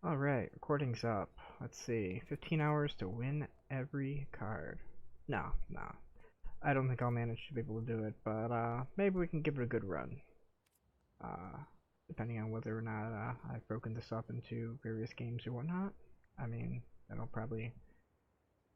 Alright, recording's up. Let's see. 15 hours to win every card. No. I don't think I'll manage to be able to do it, but maybe we can give it a good run. Uh, Depending on whether or not I've broken this up into various games or whatnot. I mean, that'll probably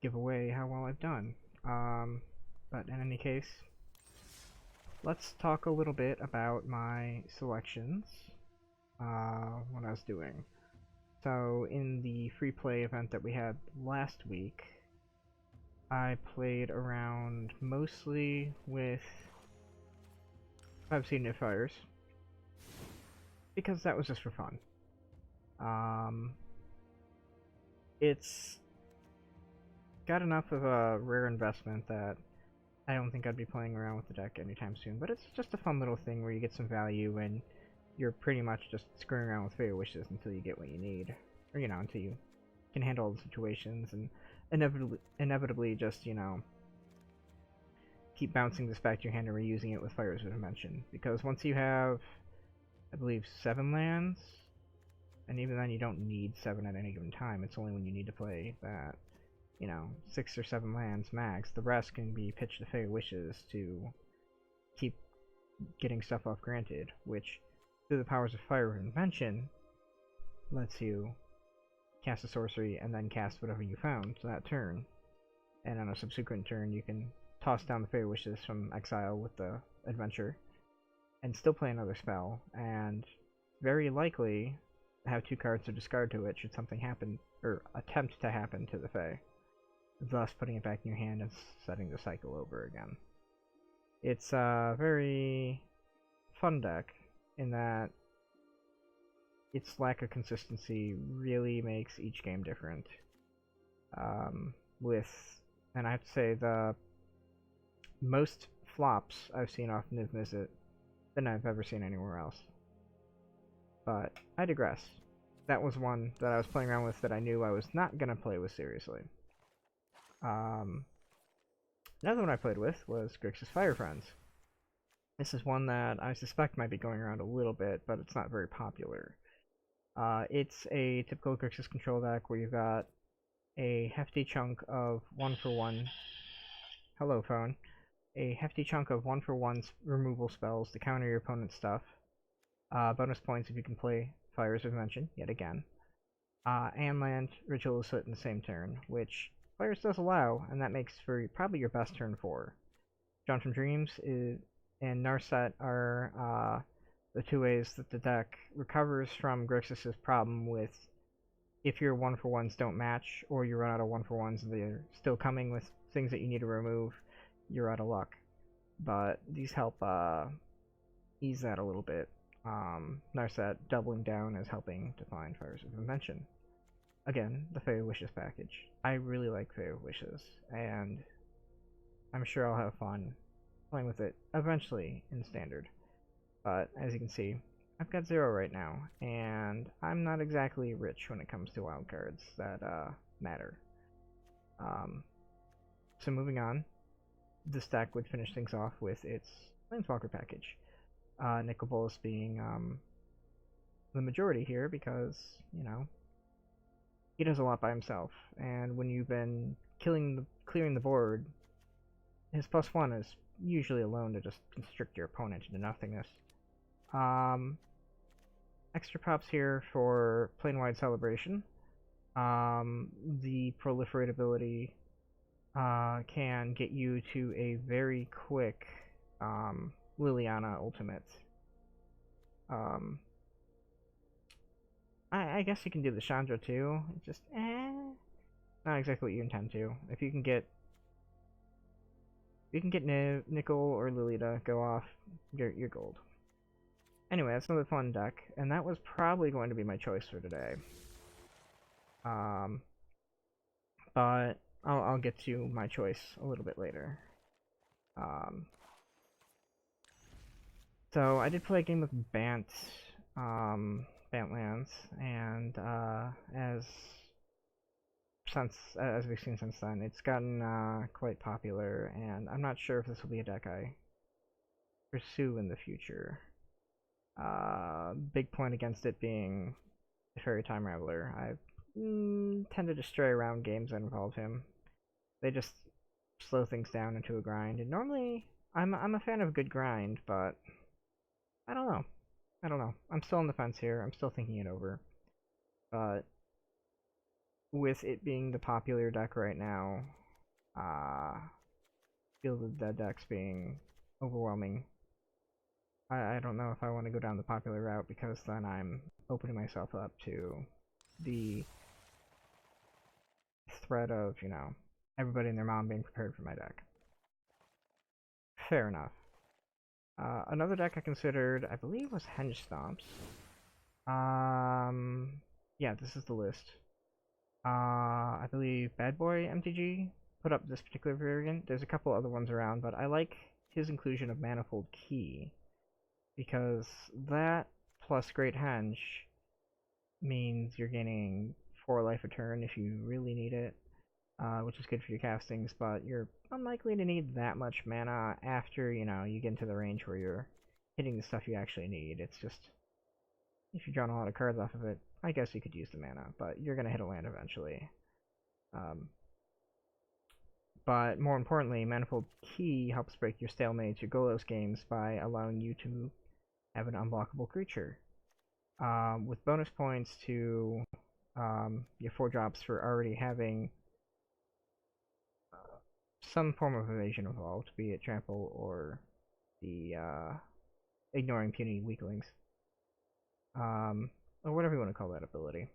give away how well I've done. But in any case, let's talk a little bit about my selections, what I was doing. So in the free play event that we had last week, I played around mostly with 5 fires because that was just for fun. It's got enough of a rare investment that I don't think I'd be playing around with the deck anytime soon, but it's just a fun little thing where you get some value and you're pretty much just screwing around with Fate Wishes until you get what you need. Or, until you can handle all the situations and inevitably just, keep bouncing this back to your hand and reusing it with Fires of Dimension. Because once you have, I believe, 7 lands, and even then you don't need 7 at any given time, it's only when you need to play that, 6 or 7 lands max. The rest can be pitched to Fate Wishes to keep getting stuff off granted, which, through the powers of Fire of Invention, lets you cast a sorcery and then cast whatever you found that turn. And on a subsequent turn, you can toss down the Fairy Wishes from exile with the adventure and still play another spell, and very likely have 2 cards to discard to it should something happen, or attempt to happen to the Fae, thus putting it back in your hand and setting the cycle over again. It's a very fun deck in that its lack of consistency really makes each game different. And I have to say, the most flops I've seen off Niv Mizzet than I've ever seen anywhere else. But I digress. That was one that I was playing around with that I knew I was not going to play with seriously. Another one I played with was Grixis Fire Friends. This is one that I suspect might be going around a little bit, but it's not very popular. It's a typical Grixis control deck where you've got a hefty chunk of 1-for-1. Hello, phone. A hefty chunk of 1-for-1 removal spells to counter your opponent's stuff. Bonus points if you can play Fires of Invention, yet again. And land Ritual of Soot in the same turn, which Fires does allow, and that makes for probably your best turn 4. Drawn from Dreams and Narset are the 2 ways that the deck recovers from Grixis' problem with if your 1-for-1s don't match, or you run out of 1-for-1s and they're still coming with things that you need to remove, you're out of luck. But these help ease that a little bit. Narset doubling down as helping to find Fires of Invention. Again, the Fey Wishes package. I really like Fey Wishes, and I'm sure I'll have fun playing with it eventually in Standard. But as you can see, I've got 0 right now, and I'm not exactly rich when it comes to wildcards that matter. So moving on, this deck would finish things off with its Planeswalker package. Nicol Bolas being the majority here because, he does a lot by himself, and when you've been clearing the board, his +1 is usually alone to just constrict your opponent into nothingness. Extra props here for Plane-Wide Celebration. The Proliferate ability can get you to a very quick Liliana ultimate. I guess you can do the Chandra too. It's just, not exactly what you intend to. If you can get Nicol or Lily to go off, you're gold. Anyway, that's another fun deck, and that was probably going to be my choice for today. But I'll get to my choice a little bit later. So I did play a game of Bant lands, and as we've seen since then, it's gotten quite popular, and I'm not sure if this will be a deck I pursue in the future. Big point against it being Teferi Time Raveler. I tended to stray around games that involve him. They just slow things down into a grind. And normally, I'm a fan of a good grind, but I don't know. I don't know. I'm still on the fence here. I'm still thinking it over. But with it being the popular deck right now, Field of Dead decks being overwhelming, I don't know if I want to go down the popular route because then I'm opening myself up to the threat of, everybody and their mom being prepared for my deck. Fair enough. Another deck I considered, I believe, was Henge Stomps. Yeah, this is the list. I believe Bad Boy MTG put up this particular variant. There's a couple other ones around, but I like his inclusion of Manifold Key because that plus Great Henge means you're gaining 4 life a turn if you really need it, which is good for your castings, but you're unlikely to need that much mana after, you get into the range where you're hitting the stuff you actually need. It's just, if you're drawing a lot of cards off of it, I guess you could use the mana, but you're going to hit a land eventually. But more importantly, Manifold Key helps break your stalemates, your Golos games, by allowing you to have an unblockable creature. With bonus points to your 4 drops for already having some form of evasion involved, be it trample or the ignoring puny weaklings. Or whatever you want to call that ability.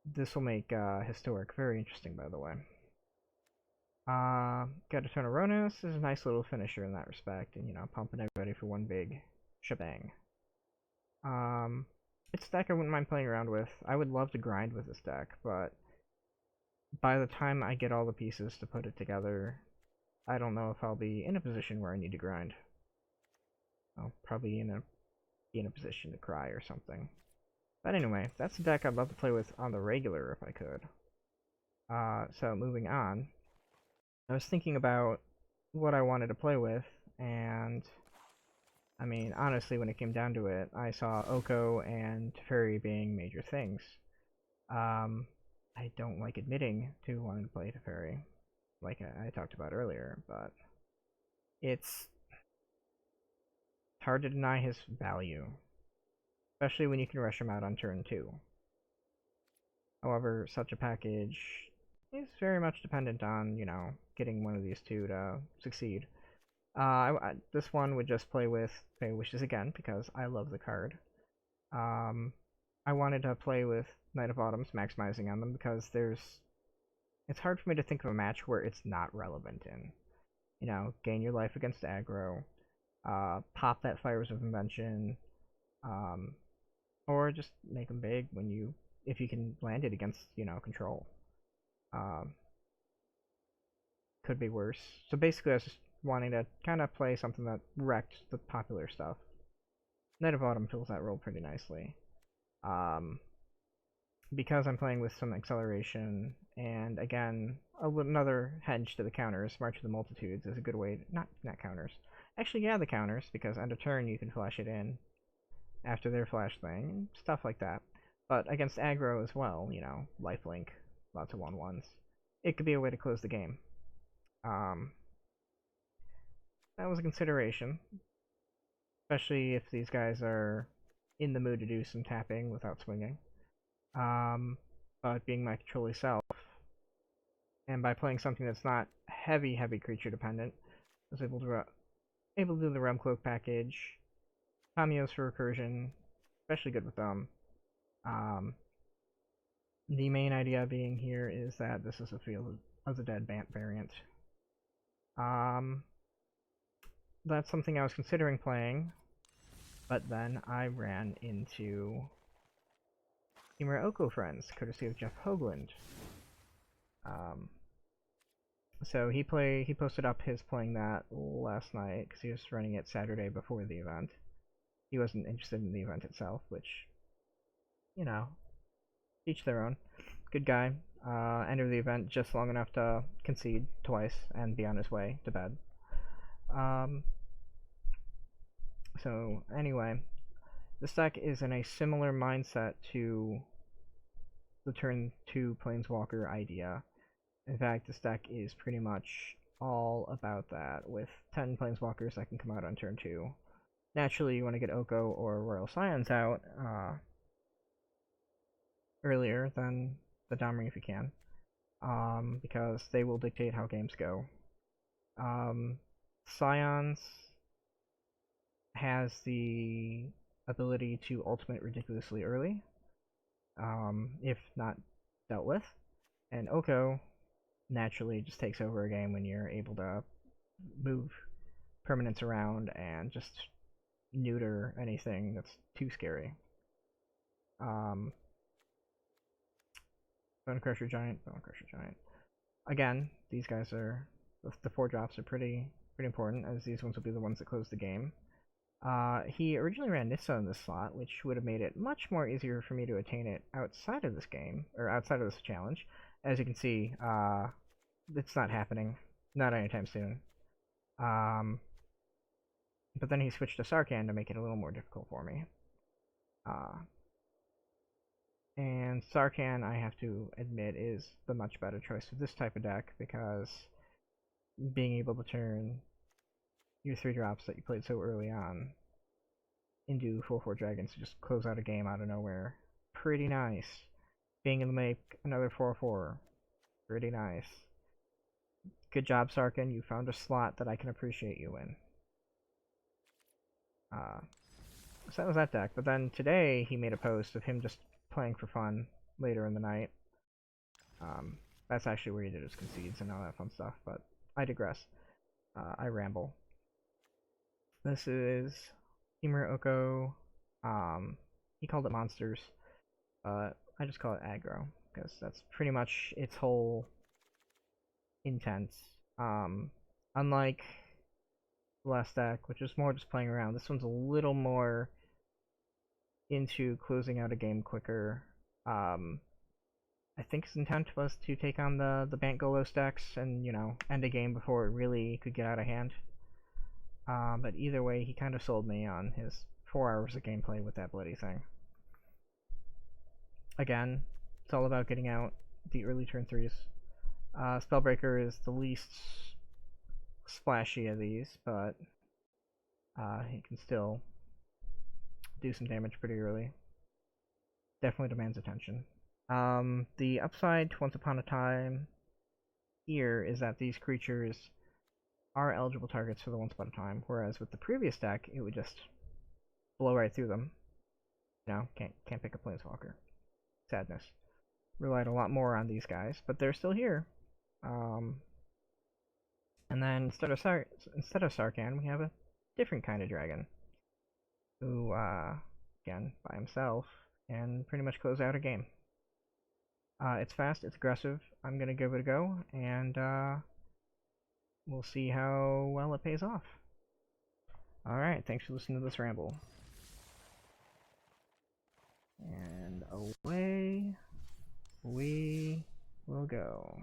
This will make Historic very interesting, by the way. Got a ton of Ronas is a nice little finisher in that respect, and pumping everybody for one big shebang. It's a deck I wouldn't mind playing around with. I would love to grind with this deck, but by the time I get all the pieces to put it together, I don't know if I'll be in a position where I need to grind. I'll probably be in a position to cry or something. But anyway, that's a deck I'd love to play with on the regular if I could. So moving on, I was thinking about what I wanted to play with, and I mean, honestly, when it came down to it, I saw Oko and Teferi being major things. I don't like admitting to wanting to play Teferi, like I talked about earlier, but it's hard to deny his value, especially when you can rush him out on turn 2. However, such a package is very much dependent on, getting one of these two to succeed. This one would just play with Fey Wishes again, because I love the card. I wanted to play with Knight of Autumns, maximizing on them, because it's hard for me to think of a match where it's not relevant in. Gain your life against aggro, pop that Fires of Invention, or just make them big if you can land it against, control. Could be worse. So basically I was just wanting to kind of play something that wrecked the popular stuff. Knight of Autumn fills that role pretty nicely. Because I'm playing with some acceleration, and again, another hedge to the counters, March of the Multitudes is a good way to, not counters. Actually, yeah, the counters, because end of turn you can flash it in after their flash thing, and stuff like that. But against aggro as well, lifelink, lots of 1/1s. It could be a way to close the game. That was a consideration, especially if these guys are in the mood to do some tapping without swinging. But being my controlly self, and by playing something that's not heavy creature dependent, I was able to do the Realm Cloak package, cameos for recursion, especially good with them. The main idea being here is that this is a Field of the Dead Bant variant. That's something I was considering playing, but then I ran into Teamer Oko Friends, courtesy of Jeff Hoagland. So he posted up his playing that last night because he was running it Saturday before the event. He wasn't interested in the event itself, which, each their own. Good guy. Entered the event just long enough to concede twice and be on his way to bed. So anyway, This deck is in a similar mindset to the turn 2 Planeswalker idea. In fact, this deck is pretty much all about that, with 10 Planeswalkers that can come out on turn 2. Naturally, you want to get Oko or Royal Scions out earlier than the Domri if you can, because they will dictate how games go. Scions has the ability to ultimate ridiculously early, if not dealt with, and Oko naturally just takes over a game when you're able to move permanents around and just neuter anything that's too scary. Bone Crusher Giant. Again, these guys are the 4-drops are pretty important, as these ones will be the ones that close the game. He originally ran Nissa in this slot, which would have made it much more easier for me to attain it outside of this game, or outside of this challenge. As you can see, it's not happening. Not anytime soon. But then he switched to Sarkhan to make it a little more difficult for me. And Sarkhan, I have to admit, is the much better choice for this type of deck, because being able to turn your 3-drops that you played so early on into 4/4 dragons to just close out a game out of nowhere, pretty nice. Being able to make another 4/4, pretty nice. Good job, Sarkhan. You found a slot that I can appreciate you in. So that was that deck. But then today he made a post of him just playing for fun later in the night. That's actually where he did his concedes and all that fun stuff, but I digress. I ramble. This is Temur Oko. He called it monsters, but I just call it aggro, because that's pretty much its whole intent. Unlike the last deck, which is more just playing around, this one's a little more into closing out a game quicker. I think his intent was to take on the Bant Golos decks and, end a game before it really could get out of hand. But either way, he kind of sold me on his 4 hours of gameplay with that bloody thing. Again, it's all about getting out the early turn 3s. Spellbreaker is the least splashy of these, but he can still do some damage pretty early. Definitely demands attention. The upside to Once Upon a Time here is that these creatures are eligible targets for the Once Upon a Time, whereas with the previous deck, it would just blow right through them. Can't pick a Planeswalker. Sadness. Relied a lot more on these guys, but they're still here. And then instead of Sarkhan, we have a different kind of dragon, who, again, by himself, can pretty much close out a game. It's fast, it's aggressive. I'm gonna give it a go, and we'll see how well it pays off. Alright, thanks for listening to this ramble. And away we will go.